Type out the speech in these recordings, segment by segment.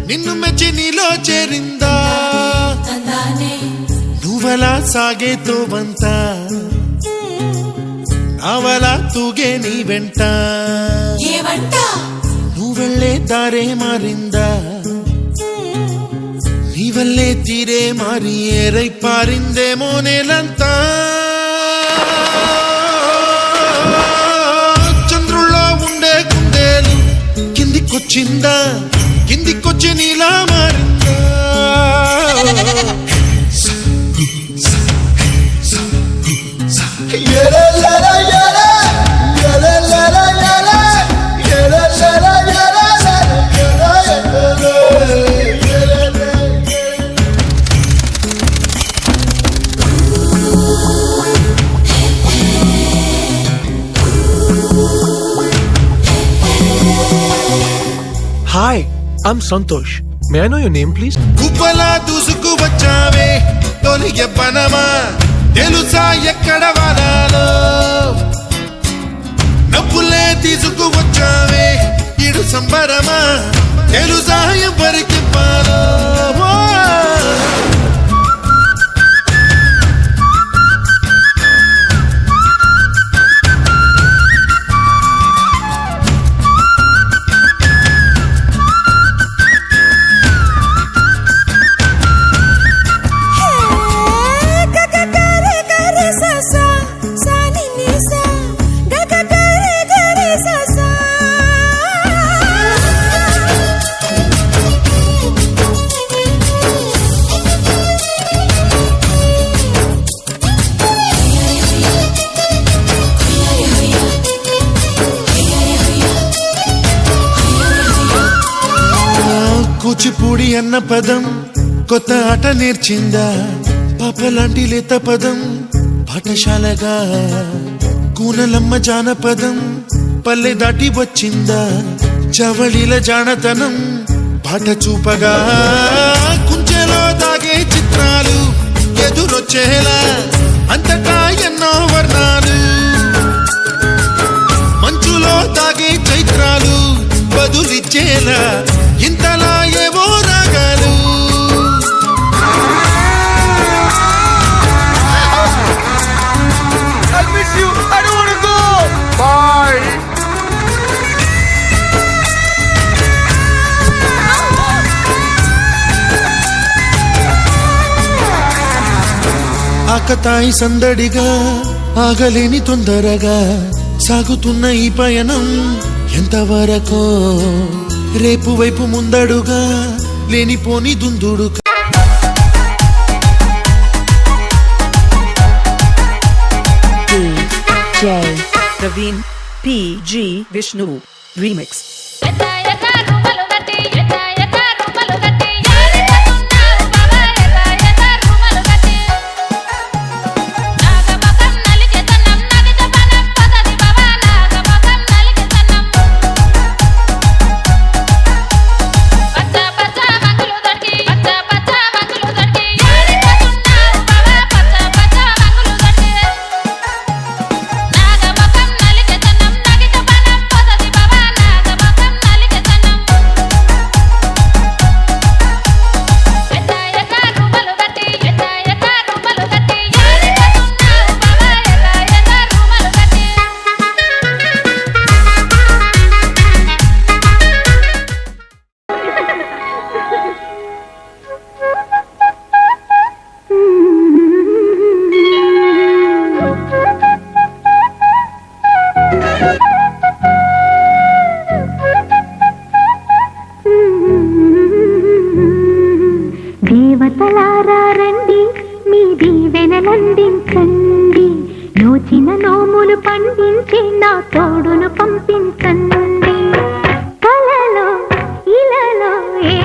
నిన్ను మెచ్చి నీలో చేరిందా నువ్వలా సాగేతో వంత నావలా తూగే నీ వెంట నువ్వెళ్ళే దారే మారిందా నీవల్లే తీరే మారి ఏరై పారిందేమో నేలంతా చంద్రుల్లో ఉండే కుందేలు కిందికొచ్చిందా కిందికొచ్చి నీలా మారిందా Hi, I'm Santosh. May I know your name, please? కుప్పలా దూసుకు వచ్చావే తొలి ఎవ్వనమా తెలుసా ఎక్కడ వాలాలో నవ్వులే తీసుకు వచ్చావే ఇడు సంబరమా తెలుసా ఎవరికి పాలో కూచిపూడి అన్న పదం కొత్త ఆట నేర్చిందా పాపలాంటి లేత పదం పాఠశాలగా కూనలమ్మ జానపదం పల్లె దాటి వచ్చిందా చవళిల జానతనం పాట చూపగా కుంచెలో దాగే చిత్రాలు ఎదురొచ్చేలా అంతటా ఎన్నో వర్ణాలు మంచులో దాగే చైత్రాలు బదులిచ్చేలా ఇంతలా ఏవో రాగాలు I miss you. I don't want to go. Bye. ఆకతాయి సందడిగా ఆగలేని తొందరగా సాగుతున్న ఈ పయనం ఎంతవరకో రేపు వైపు ముందడుగా లేనిపోని దుందుడుగా DJ Praveen PG Vishnu Remix. దేవతలారా రండి మీ దీవెనలందించండి నోచిన నోములు పండించి నా తోడును పంపించండి కలలో ఇలలో ఏ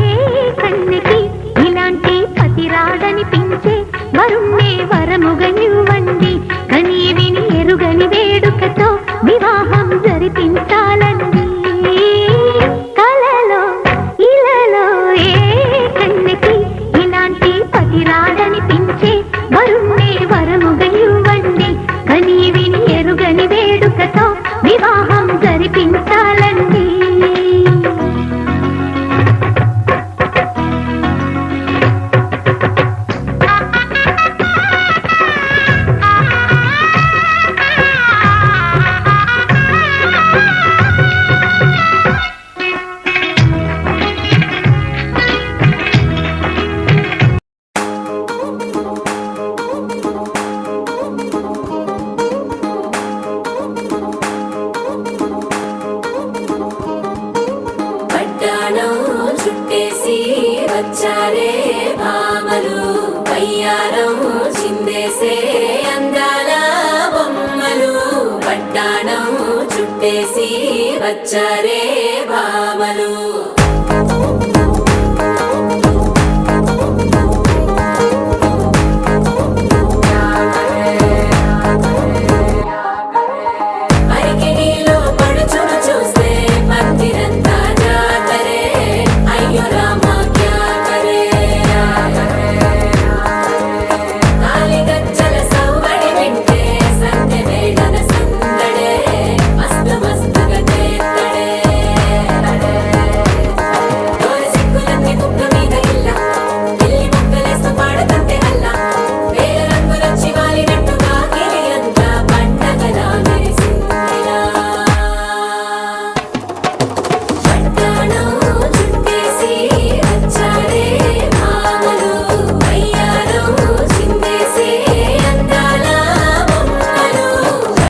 కన్యకి ఇలాంటి పతిరాడనిపించే వరుణ్ణే వరముగా ఇవ్వండి కని విని ఎరుగని వేడుకతో వివాహం జరిపించాలండి కలలో ఇలలో ఏ కన్యకి ఇలాంటి పతిరాడనిపించే వరుణ్ణే వరముగా ఇవ్వండి కని విని ఎరుగని వేడుకతో వివాహం జరిపించాలండి వచ్చారే భామలు వయ్యారం చిందేసే అందాల బొమ్మలు పట్టాణం చుట్టేసి వచ్చారే భామలు